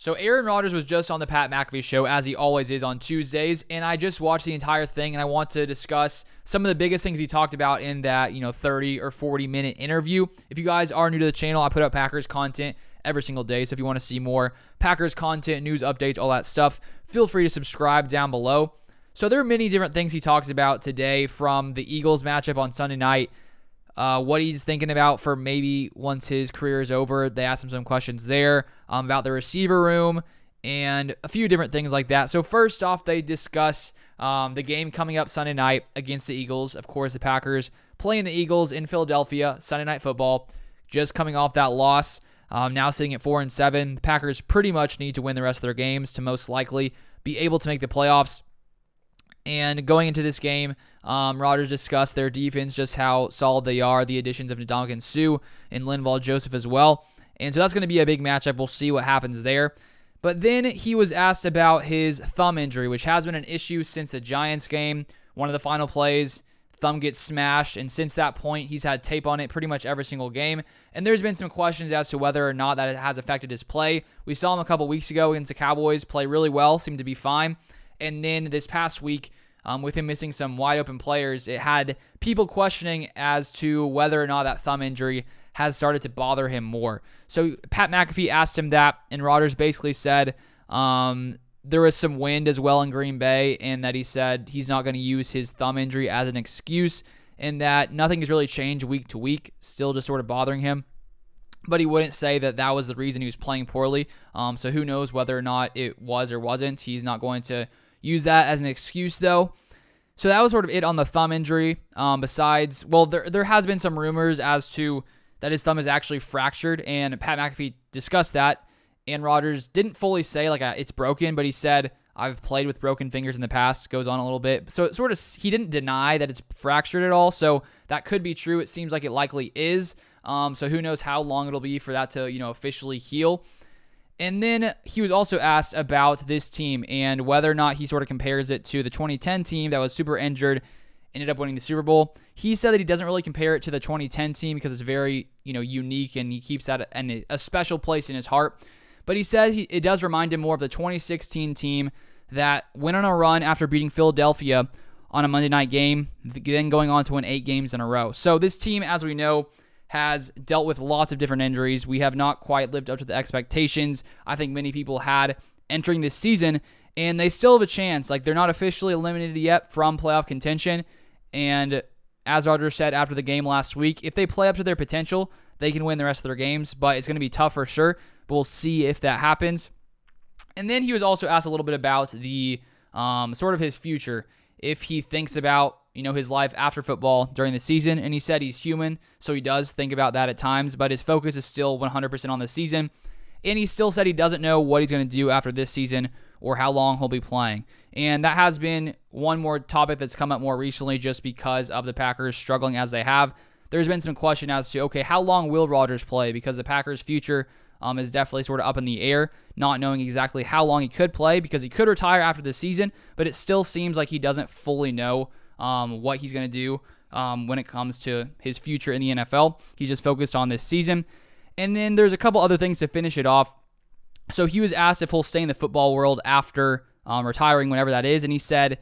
So Aaron Rodgers was just on the Pat McAfee show, as he always is on Tuesdays, and I just watched the entire thing, and I want to discuss some of the biggest things he talked about in that 30 or 40-minute interview. If you guys are new to the channel, I put up Packers content every single day, so if you want to see more Packers content, news updates, all that stuff, feel free to subscribe down below. So there are many different things he talks about today, from the Eagles matchup on Sunday night, what he's thinking about for maybe once his career is over. They asked him some questions there about the receiver room and a few different things like that. So first off, they discuss the game coming up Sunday night against the Eagles. Of course, the Packers playing the Eagles in Philadelphia, Sunday Night Football, just coming off that loss, now sitting at 4-7. The Packers pretty much need to win the rest of their games to most likely be able to make the playoffs. And going into this game, Rodgers discussed their defense, just how solid they are, the additions of Ndamukong Suh and Linval Joseph as well. And so that's going to be a big matchup. We'll see what happens there. But then he was asked about his thumb injury, which has been an issue since the Giants game. One of the final plays, thumb gets smashed, and since that point, he's had tape on it pretty much every single game. And there's been some questions as to whether or not that it has affected his play. We saw him a couple weeks ago against the Cowboys play really well, seemed to be fine. And then this past week, with him missing some wide open players, it had people questioning as to whether or not that thumb injury has started to bother him more. So Pat McAfee asked him that, and Rodgers basically said there was some wind as well in Green Bay, and that he said he's not going to use his thumb injury as an excuse, and that nothing has really changed week to week, still just sort of bothering him. But he wouldn't say that that was the reason he was playing poorly. So who knows whether or not it was or wasn't. He's not going to use that as an excuse, though. So that was sort of it on the thumb injury. Besides, well, there has been some rumors as to that his thumb is actually fractured, and Pat McAfee discussed that. And Rodgers didn't fully say it's broken, but he said, I've played with broken fingers in the past, goes on a little bit. So it sort of, he didn't deny that it's fractured at all. So that could be true. It seems like it likely is. So who knows how long it'll be for that to, officially heal. And then he was also asked about this team and whether or not he sort of compares it to the 2010 team that was super injured, ended up winning the Super Bowl. He said that he doesn't really compare it to the 2010 team because it's very, unique, and he keeps that in a special place in his heart. But he said it does remind him more of the 2016 team that went on a run after beating Philadelphia on a Monday night game, then going on to win 8 games in a row. So this team, as we know, has dealt with lots of different injuries. We have not quite lived up to the expectations I think many people had entering this season, and they still have a chance. They're not officially eliminated yet from playoff contention, and as Rodgers said after the game last week, if they play up to their potential, they can win the rest of their games, but it's going to be tough for sure, but we'll see if that happens. And then he was also asked a little bit about the sort of his future, if he thinks about his life after football during the season, and he said he's human, so he does think about that at times, but his focus is still 100% on the season, and he still said he doesn't know what he's going to do after this season or how long he'll be playing. And that has been one more topic that's come up more recently just because of the Packers struggling as they have. There's been some question as to, okay, how long will Rodgers play? Because the Packers' future is definitely sort of up in the air, not knowing exactly how long he could play, because he could retire after the season, but it still seems like he doesn't fully know what he's going to do when it comes to his future in the NFL. He's just focused on this season. And then there's a couple other things to finish it off. So he was asked if he'll stay in the football world after retiring, whenever that is, and he said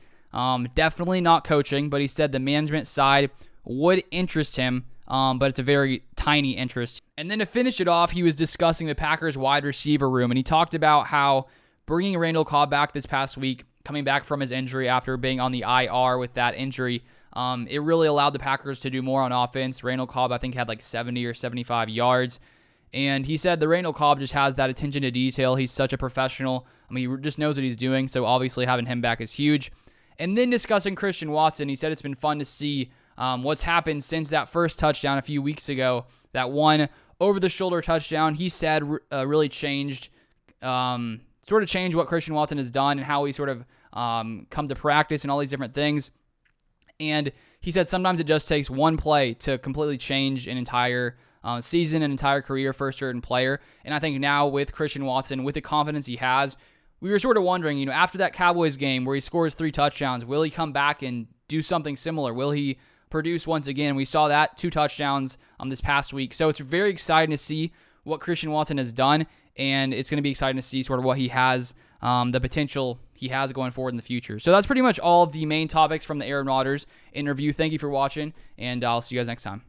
definitely not coaching, but he said the management side would interest him, but it's a very tiny interest. And then to finish it off, he was discussing the Packers wide receiver room, and he talked about how bringing Randall Cobb back this past week, coming back from his injury after being on the IR with that injury, it really allowed the Packers to do more on offense. Randall Cobb, I think, had 70 or 75 yards. And he said the Randall Cobb just has that attention to detail. He's such a professional. He just knows what he's doing, so obviously having him back is huge. And then discussing Christian Watson, he said it's been fun to see what's happened since that first touchdown a few weeks ago, that one over-the-shoulder touchdown. He said really changed what Christian Watson has done and how he sort of come to practice and all these different things. And he said sometimes it just takes one play to completely change an entire season, an entire career for a certain player. And I think now with Christian Watson, with the confidence he has, we were sort of wondering, after that Cowboys game where he scores 3 touchdowns, will he come back and do something similar? Will he produce once again? We saw that 2 touchdowns this past week. So it's very exciting to see what Christian Watson has done. and it's going to be exciting to see sort of what he has, the potential he has going forward in the future. So that's pretty much all of the main topics from the Aaron Rodgers interview. Thank you for watching, and I'll see you guys next time.